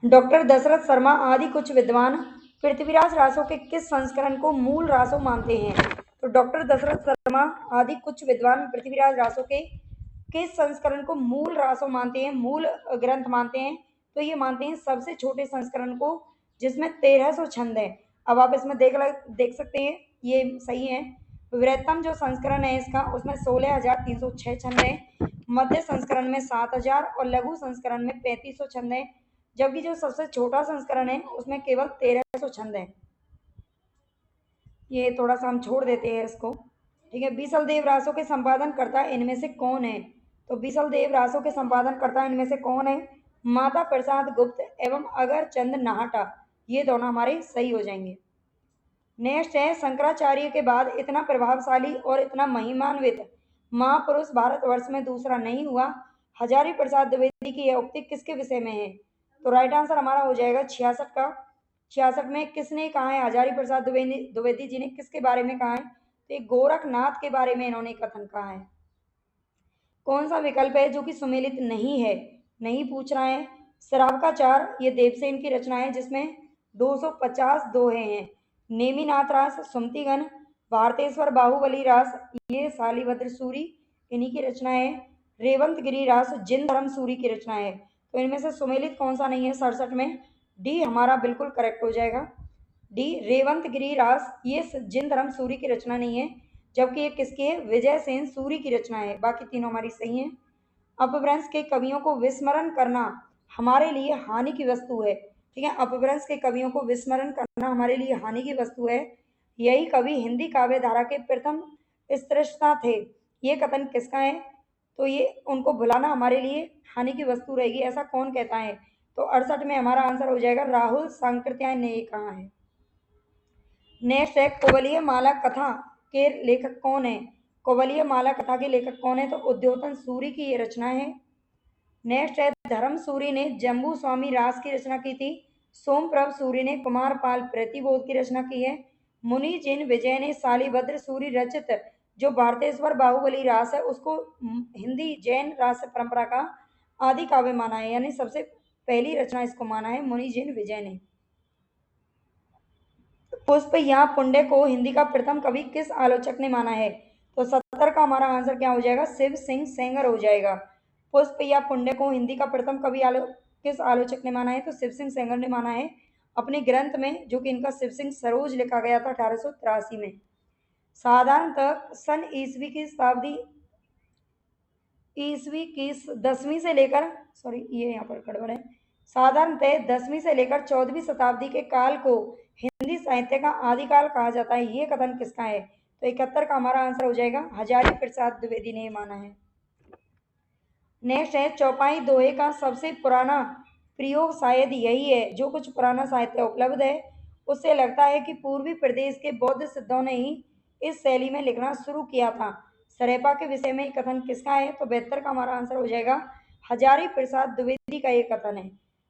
डॉक्टर दशरथ शर्मा आदि कुछ विद्वान पृथ्वीराज रासों के किस संस्करण को मूल रासों मानते हैं? तो डॉक्टर दशरथ शर्मा आदि कुछ विद्वान पृथ्वीराज रासों के किस संस्करण को मूल रासों मानते हैं, मूल ग्रंथ मानते हैं? तो ये मानते हैं सबसे छोटे संस्करण को, जिसमें 1300 छंद है। अब आप इसमें देख सकते हैं, ये सही है। वृहत्तम जो संस्करण है इसका, उसमें 16,306 छंद है, मध्य संस्करण में 7,000 और लघु संस्करण में 3,500 छंद है, जबकि जो सबसे छोटा संस्करण है उसमें केवल 1300 छंद है। ये थोड़ा सा हम छोड़ देते हैं इसको। ठीक है, बीसल देव रासों के संपादन करता इनमें से कौन है? तो बीसल देव रासों के संपादन करता इनमें से कौन है? माता प्रसाद गुप्त एवं अगर चंद नाहटा, ये दोनों हमारे सही हो जाएंगे। नेक्स्ट है, शंकराचार्य के बाद इतना प्रभावशाली और इतना महिमान्वित महापुरुष भारतवर्ष में दूसरा नहीं हुआ। हजारी प्रसाद द्विवेदी की यह उक्ति किसके विषय में है? तो राइट आंसर हमारा हो जाएगा 66 का। 66 में किसने कहा है? हजारी प्रसाद द्विवेदी जी ने किसके बारे में कहा है? तो गोरखनाथ के बारे में इन्होंने कथन कहा है। कौन सा विकल्प है जो कि सुमेलित नहीं है? नहीं पूछ रहा है। श्रावकाचार, ये देवसेन की रचना है, जिसमें 250 दोहे हैं। नेमिनाथ रास, सुमतिगन, भारतेश्वर बाहुबली रास, ये शालिभद्र सूरी इन्हीं की रचना है। रेवंत गिरी रास जिन धर्म सूरी की रचना है। तो इनमें से सुमेलित कौन सा नहीं है 67 में? डी हमारा बिल्कुल करेक्ट हो जाएगा। डी रेवंत गिरी रास, ये जिन धर्म सूरी की रचना नहीं है, जबकि ये किसकी है? विजय सेन सूरी की रचना है। बाकी तीनों हमारी सही हैं। अपभ्रंश के कवियों को विस्मरण करना हमारे लिए हानि की वस्तु है। ठीक है, अपभ्रंश के कवियों को विस्मरण करना हमारे लिए हानि की वस्तु है। यही कवि हिंदी काव्य धारा के प्रथम स्रष्टा थे। ये कथन किसका है? तो ये उनको भुलाना हमारे लिए हानि की वस्तु रहेगी, ऐसा कौन कहता है? तो 68 में हमारा आंसर हो जाएगा राहुल सांकृत्यायन ने ये कहा है। नेक्स्ट है, कोवलीय माला कथा के लेखक कौन है? कोवलीय माला कथा के लेखक कौन है? तो उद्योतन सूरी की ये रचना है। नेक्स्ट है, धर्म सूरी ने जम्बू स्वामी रास की रचना की थी। सोमप्रभ सूरी ने कुमारपाल प्रतिबोध की रचना की है। मुनि जिन विजय ने शालिभद्र सूरी रचित जो भारतेश्वर बाहुबली रास है, उसको हिंदी जैन रास परंपरा का आदि काव्य माना है, यानी सबसे पहली रचना इसको माना है मुनि जिन विजय ने। पुष्प या पुण्य को हिंदी का प्रथम कवि किस आलोचक ने माना है? तो 70 का हमारा आंसर क्या हो जाएगा? शिव सिंह सेंगर हो जाएगा। पुष्प या पुण्य को हिंदी का प्रथम कवि किस आलोचक ने माना है? तो शिव सिंह सेंगर ने माना है अपने ग्रंथ में, जो कि इनका शिव सिंह सरोज लिखा गया था 1883 में। साधारणतः सन ईस्वी की शताब्दी ईस्वी की 10वीं से लेकर ये यहाँ पर गड़बड़ है। साधारणतः 10वीं से लेकर 14वीं शताब्दी के काल को हिंदी साहित्य का आदिकाल कहा जाता है। ये कथन किसका है? तो 71 का हमारा आंसर हो जाएगा हजारी प्रसाद द्विवेदी ने माना है। नेक्स्ट है, चौपाई दोहे का सबसे पुराना प्रयोग शायद यही है। जो कुछ पुराना साहित्य उपलब्ध है उससे लगता है कि पूर्वी प्रदेश के बौद्ध सिद्धों ने ही इस शैली में लिखना शुरू किया था। सरेपा के विषय में कथन किसका है? तो 72 का हमारा आंसर हो जाएगा हजारी प्रसाद द्विवेदी का ये कथन है।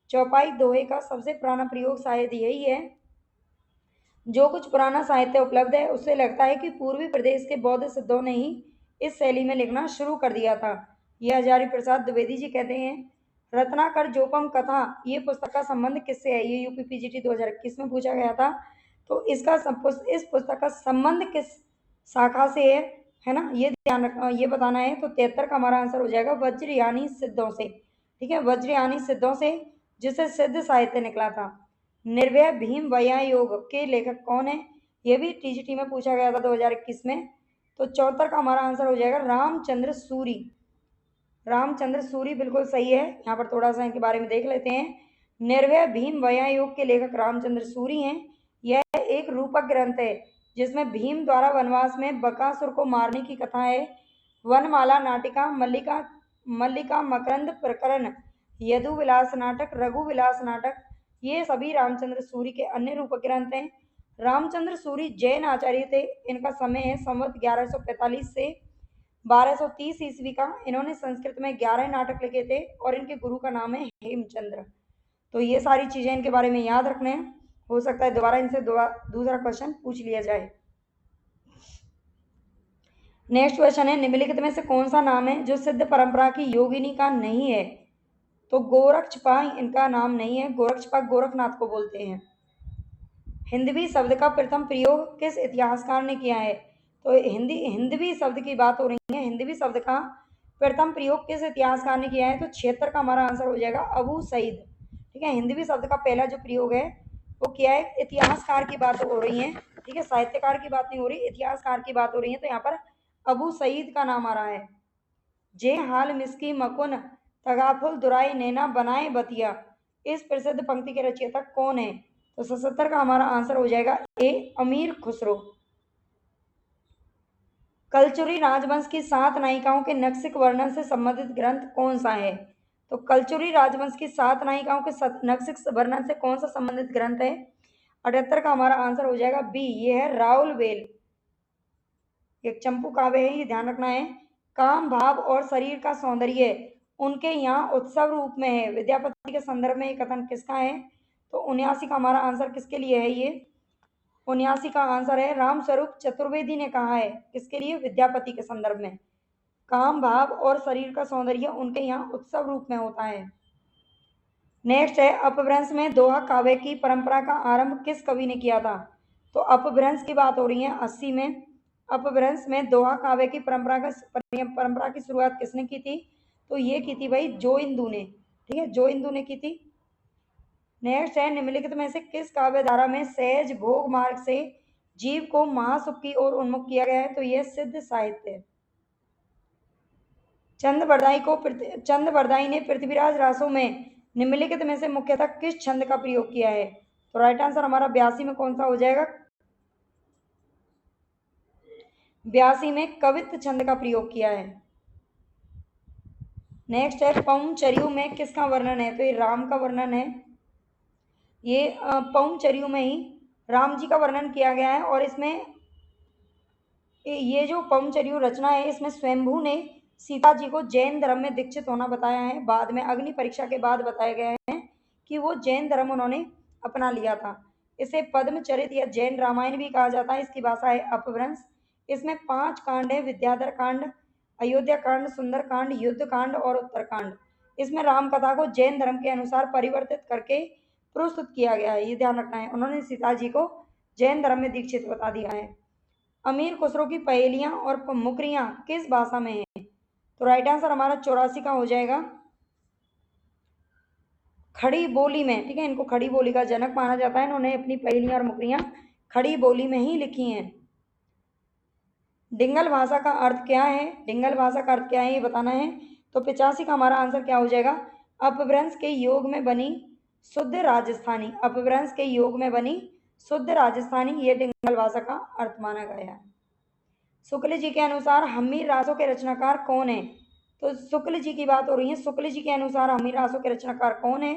चौपाई दोहे का सबसे पुराना प्रयोग शायद यही है। जो कुछ पुराना साहित्य उपलब्ध है उससे लगता है कि पूर्वी प्रदेश के बौद्ध सिद्धों ने ही इस शैली में लिखना शुरू कर दिया था। यह हजारी प्रसाद द्विवेदी जी कहते हैं। रत्नाकर जोपम कथा, ये पुस्तक का संबंध किससे है? ये यूपी पीजीटी 2021 में पूछा गया था। तो इस पुस्तक का संबंध किस शाखा से है ना, ये ध्यान रखना, ये बताना है। तो 73 का हमारा आंसर हो जाएगा वज्रयानी सिद्धों से। ठीक है, वज्रयानी सिद्धों से, जिसे सिद्ध साहित्य निकला था। निर्भय भीम वैया योग के लेखक कौन है? यह भी टीजीटी में पूछा गया था 2021 में। तो 74 का हमारा आंसर हो जाएगा रामचंद्र सूरी। रामचंद्र सूरी बिल्कुल सही है। यहाँ पर थोड़ा सा इनके बारे में देख लेते हैं। निर्भय भीम वया योग के लेखक रामचंद्र सूरी हैं। यह एक रूपक ग्रंथ है जिसमें भीम द्वारा वनवास में बकासुर को मारने की कथा है। वनमाला नाटिका, मल्लिका मकरंद प्रकरण, यदु विलास नाटक, रघु विलास नाटक, ये सभी रामचंद्र सूरी के अन्य रूपक ग्रंथ हैं। रामचंद्र सूरी जैन आचार्य थे। इनका समय है संवत 1145 से 1230 ईस्वी का। इन्होंने संस्कृत में 11 नाटक लिखे थे और इनके गुरु का नाम है हेमचंद्र। तो ये सारी चीजें इनके बारे में याद रखने हैं। हो सकता है दोबारा इनसे दूसरा क्वेश्चन पूछ लिया जाए। नेक्स्ट क्वेश्चन है, निम्नलिखित में से कौन सा नाम है जो सिद्ध परंपरा की योगिनी का नहीं है? तो गोरक्षपा इनका नाम नहीं है। गोरक्षपा गोरखनाथ को बोलते हैं। हिंदवी शब्द का प्रथम प्रयोग किस इतिहासकार ने किया है? तो हिंदवी शब्द की बात हो रही है। हिंदवी शब्द का प्रथम प्रयोग किस इतिहासकार ने किया है? तो 76 का हमारा आंसर हो जाएगा अबू सईद। ठीक है, हिंदवी शब्द का पहला जो प्रयोग है वो किया है। इतिहासकार की बात हो रही है, ठीक है, साहित्यकार की बात नहीं हो रही, इतिहासकार की बात हो रही है। तो यहाँ पर अबू सईद का नाम आ रहा है। जे हाल मिसकी मकुन तगाफुल दुराई नैना बनाए बतिया, इस प्रसिद्ध पंक्ति के रचयिता कौन है? तो 77 का हमारा आंसर हो जाएगा ए अमीर खुसरो। कलचुरी राजवंश की 7 नायिकाओं के नक्सिक वर्णन से संबंधित ग्रंथ कौन सा है? तो कलचुरी राजवंश की 7 नायिकाओं के नक्सिक वर्णन से कौन सा संबंधित ग्रंथ है? 78 का हमारा आंसर हो जाएगा बी, ये है राउल बेल। एक चंपू काव्य है, ये ध्यान रखना है। काम भाव और शरीर का सौंदर्य उनके यहाँ उत्सव रूप में है। विद्यापति के संदर्भ में ये कथन किसका है? तो 79 का हमारा आंसर किसके लिए है? ये 79 का आंसर है रामस्वरूप चतुर्वेदी ने कहा है। किसके लिए? विद्यापति के संदर्भ में। काम भाव और शरीर का सौंदर्य उनके यहाँ उत्सव रूप में होता है। नेक्स्ट है, अपभ्रंश में दोहा काव्य की परंपरा का आरंभ किस कवि ने किया था? तो अपभ्रंश की बात हो रही है 80 में। अपभ्रंश में दोहा काव्य की परंपरा की शुरुआत किसने की थी? तो ये की थी भाई जोइंदू ने। ठीक है, जोइंदू ने की थी। नेक्स्ट है, निम्नलिखित में से किस काव्य धारा में सहज भोग मार्ग से जीव को महासुख की ओर उन्मुख किया गया है? तो यह सिद्ध साहित्य है। चंद बरदाई ने पृथ्वीराज रासों में निम्नलिखित में से मुख्यतः किस छंद का प्रयोग किया है? तो राइट आंसर हमारा 82 में कौन सा हो जाएगा? 82 में कवित्व छंद का प्रयोग किया है। नेक्स्ट है, पौंचर्यू में किसका वर्णन है? तो ये राम का वर्णन है। ये पौंचर्यू में ही राम जी का वर्णन किया गया है। और इसमें ये जो पौंचर्यू रचना है, इसमें स्वयंभू ने सीता जी को जैन धर्म में दीक्षित होना बताया है। बाद में अग्नि परीक्षा के बाद बताया गया है कि वो जैन धर्म उन्होंने अपना लिया था। इसे पद्मचरित या जैन रामायण भी कहा जाता है। इसकी भाषा है अपभ्रंश। इसमें 5 कांड है, विद्याधर कांड, अयोध्या कांड, सुंदर कांड, युद्ध कांड और उत्तरकांड। इसमें राम कथा को जैन धर्म के अनुसार परिवर्तित करके प्रस्तुत किया गया है। ये ध्यान रखना है, उन्होंने सीता जी को जैन धर्म में दीक्षित बता दिया है। अमीर खुसरो की पहेलियां और मुकरियां किस भाषा में है? तो राइट आंसर हमारा 84 का हो जाएगा खड़ी बोली में। ठीक है, इनको खड़ी बोली का जनक माना जाता है। इन्होंने अपनी पहेलियां और मुकरियां खड़ी बोली में ही लिखी हैं। डिंगल भाषा का अर्थ क्या है? डिंगल भाषा का अर्थ क्या है ये बताना है। तो 85 का हमारा आंसर क्या हो जाएगा? अपभ्रंश के योग में बनी शुद्ध राजस्थानी। अपभ्रंश के योग में बनी शुद्ध राजस्थानी, ये डिंगल भाषा का अर्थ माना गया है। शुक्ल जी के अनुसार हम्मीर रासों के रचनाकार कौन है? तो शुक्ल जी की बात हो रही है। शुक्ल जी के अनुसार हम्मीर रासों के रचनाकार कौन है?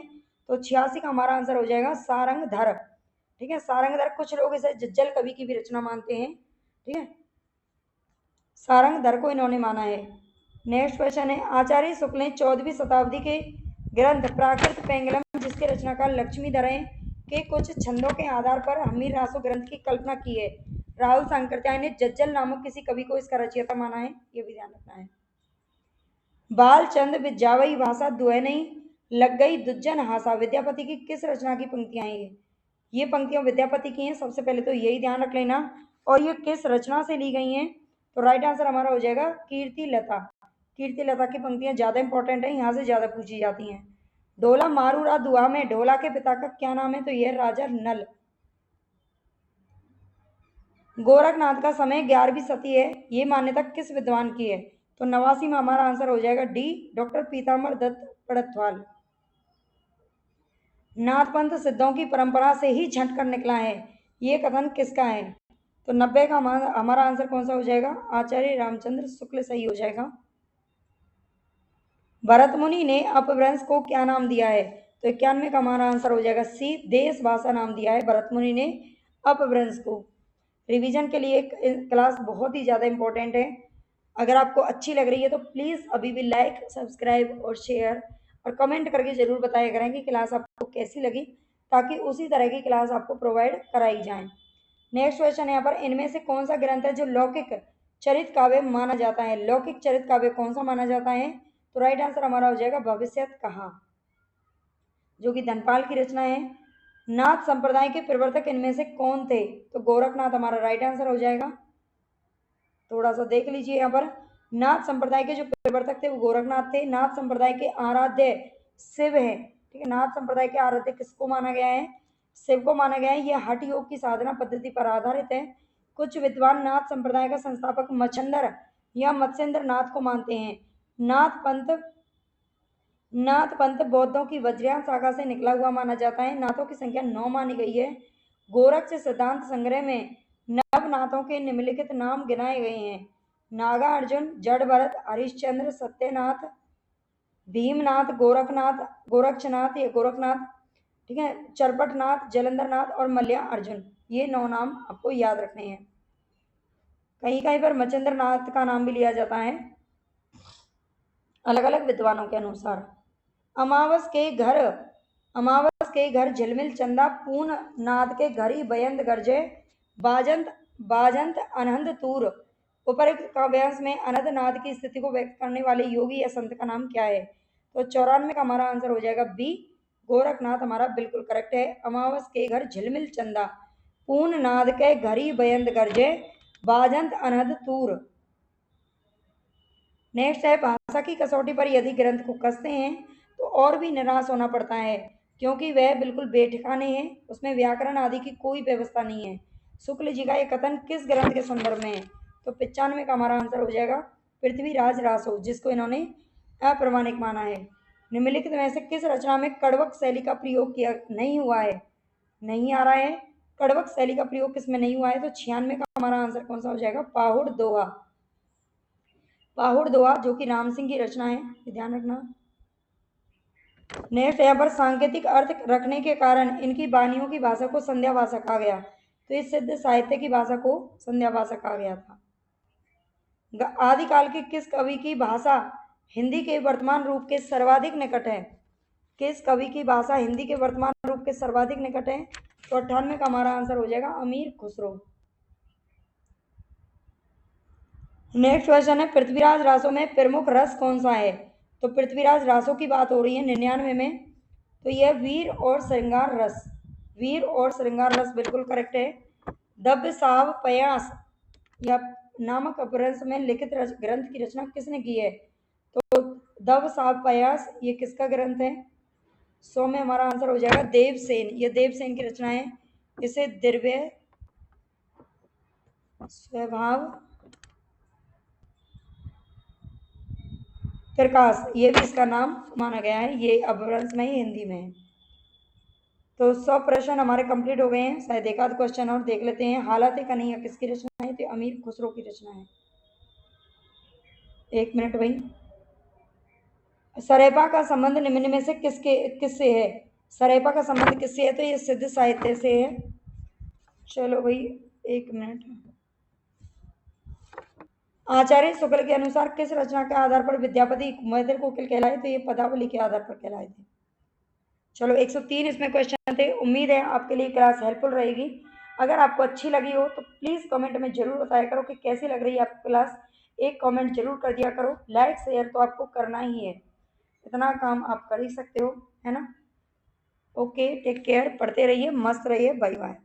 तो 86 का हमारा आंसर हो जाएगा सारंगधर। ठीक है, सारंगधर, कुछ लोग इसे जज्जल कवि की भी रचना मानते हैं। ठीक है, सारंगधर को इन्होंने माना है। नेक्स्ट क्वेश्चन है, आचार्य शुक्ल ने 14वीं शताब्दी के ग्रंथ प्राकृत पेंगलम, जिसके रचनाकार लक्ष्मीधर हैं, के कुछ छंदों के आधार पर हम्मीर रासो ग्रंथ की कल्पना की है। राहुल सांकृत्यायन ने जज्जल नामक किसी कवि को इसका रचयिता माना है। ये भी ध्यान रखना है। बालचंद विद्यावई भाषा दुए नहीं लग गई दुज्जन हासा, विद्यापति की किस रचना की पंक्तियां हैं? ये पंक्तियां विद्यापति की हैं। सबसे पहले तो यही ध्यान रख लेना। और ये किस रचना से ली गई हैं? तो राइट आंसर हमारा हो जाएगा कीर्ति लता। कीर्ति लता की पंक्तियां ज्यादा इंपॉर्टेंट है, यहाँ से ज्यादा पूछी जाती हैं। ढोला मारूरा दुआ में ढोला के पिता का क्या नाम है? तो यह राजा नल। गोरखनाथ का समय 11वीं सदी है, ये मान्यता किस विद्वान की है? तो 89 में हमारा आंसर हो जाएगा डी, डॉक्टर पीताम्बर दत्त पड़तवाल। नाथ पंथ सिद्धों की परंपरा से ही छंट कर निकला है, ये कथन किसका है? तो 90 का हमारा आंसर कौन सा हो जाएगा? आचार्य रामचंद्र शुक्ल सही हो जाएगा। भरत मुनि ने अपभ्रंश को क्या नाम दिया है? तो 91 का हमारा आंसर हो जाएगा सी, देश भाषा नाम दिया है भरत मुनि ने अपभ्रंश को। रिवीजन के लिए क्लास बहुत ही ज़्यादा इंपॉर्टेंट है। अगर आपको अच्छी लग रही है तो प्लीज़ अभी भी लाइक, सब्सक्राइब और शेयर और कमेंट करके ज़रूर बताया करें कि क्लास आपको कैसी लगी, ताकि उसी तरह की क्लास आपको प्रोवाइड कराई जाए। नेक्स्ट क्वेश्चन यहाँ पर, इनमें से कौन सा ग्रंथ है जो लौकिक चरित काव्य माना जाता है? लौकिक चरित काव्य कौन सा माना जाता है? तो राइट आंसर हमारा हो जाएगा भविष्यत कहा, जो कि धनपाल की रचना है। नाथ संप्रदाय के प्रवर्तक इनमें से कौन थे? तो गोरखनाथ हमारा राइट आंसर हो जाएगा। थोड़ा सा देख लीजिए यहाँ पर, नाथ संप्रदाय के जो प्रवर्तक थे वो गोरखनाथ थे। नाथ संप्रदाय के आराध्य शिव है, ठीक है। नाथ संप्रदाय के आराध्य किसको माना गया है? शिव को माना गया है। यह हठ योग की साधना पद्धति पर आधारित है। कुछ विद्वान नाथ संप्रदाय का संस्थापक मच्छंदर या मत्स्येंद्र नाथ को मानते हैं। नाथ पंथ बौद्धों की वज्रयान शाखा से निकला हुआ माना जाता है। नाथों की संख्या 9 मानी गई है। गोरक्ष सिद्धांत संग्रह में नवनाथों के निम्नलिखित नाम गिनाए गए हैं: नागा अर्जुन, जड़ भरत, हरिश्चंद्र, सत्यनाथ, भीमनाथ, गोरक्षनाथ या गोरखनाथ, ठीक है, चरपटनाथ, जलंधरनाथ और मल्ल्या अर्जुन। ये 9 नाम आपको याद रखने हैं। कहीं कहीं पर मच्छेंद्र नाथ का नाम भी लिया जाता है, अलग अलग विद्वानों के अनुसार। अमावस के घर झिलमिल चंदा, पून नाद के घर ही बयंद गरजे, बाजंत बाजंत अनहद तूर। उपरोक्त काव्यांश में अनहद नाद की स्थिति को व्यक्त करने वाले योगी या संत का नाम क्या है? तो 94 का हमारा आंसर हो जाएगा बी, गोरखनाथ हमारा बिल्कुल करेक्ट है। अमावस के घर झिलमिल चंदा, पून नाद के घर ही बयंद गरजे, बाजंत अनहद तूर। नेक्स्ट है, भाषा की कसौटी पर यदि ग्रंथ को कसते हैं तो और भी निराश होना पड़ता है, क्योंकि वह बिल्कुल बेठिकाने है, उसमें व्याकरण आदि की कोई व्यवस्था नहीं है। शुक्ल जी का यह कथन किस ग्रंथ के संदर्भ में है? तो 95 का हमारा आंसर हो जाएगा पृथ्वीराज रासो, जिसको इन्होंने अप्रमाणिक माना है। निम्नलिखित में से किस रचना में कड़वक शैली का प्रयोग किया नहीं हुआ है? नहीं आ रहा है, कड़वक शैली का प्रयोग किसमें नहीं हुआ है? तो 96 का हमारा आंसर कौन सा हो जाएगा? पाहुड़ दोहा। पाहुड़ दोहा जो कि राम सिंह की रचना है, ध्यान रखना। नेक्स्ट यहाँ पर, सांकेतिक अर्थ रखने के कारण इनकी वाणियों की भाषा को संध्या भाषा कहा गया। तो इस सिद्ध साहित्य की भाषा को संध्या भाषा कहा गया था। आदिकाल के किस कवि की भाषा हिंदी के वर्तमान रूप के सर्वाधिक निकट है? किस कवि की भाषा हिंदी के वर्तमान रूप के सर्वाधिक निकट है? तो 98 का हमारा आंसर हो जाएगा अमीर खुसरो। नेक्स्ट क्वेश्चन है, पृथ्वीराज रासो में प्रमुख रस कौन सा है? तो पृथ्वीराज रासो की बात हो रही है 99 में, तो यह वीर और श्रृंगार रस, वीर और श्रृंगार रस बिल्कुल करेक्ट है। दब्य साव पयास या नामक अपभ्रंश में लिखित ग्रंथ की रचना किसने की है? तो दव साव पयास ये किसका ग्रंथ है? 100 में हमारा आंसर हो जाएगा देवसेन, ये देवसेन की रचना है। इसे दिव्य स्वभाव प्रकाश, ये भी इसका नाम माना गया है। ये अपभ्रंश में ही हिंदी में है। तो 100 प्रश्न हमारे कंप्लीट हो गए हैं। शायद एक आध क्वेश्चन और देख लेते हैं। हालात कन्हैया किसकी रचना है? तो अमीर खुसरो की रचना है। एक मिनट भाई। सरेपा का संबंध निम्न में से किससे है? सरेपा का संबंध किससे है? तो ये सिद्ध साहित्य से है। चलो भाई एक मिनट। आचार्य शुक्ल के अनुसार किस रचना के आधार पर विद्यापति मैथिल कोकिल कहलाए? तो ये पदावली के आधार पर कहलाए थे। चलो 103 इसमें क्वेश्चन थे। उम्मीद है आपके लिए क्लास हेल्पफुल रहेगी। अगर आपको अच्छी लगी हो तो प्लीज़ कमेंट में जरूर बताया करो कि कैसी लग रही है आपकी क्लास। एक कमेंट जरूर कर दिया करो। लाइक शेयर तो आपको करना ही है, इतना काम आप कर ही सकते हो, है ना। ओके, टेक केयर, पढ़ते रहिए, मस्त रहिए, बाय बाय।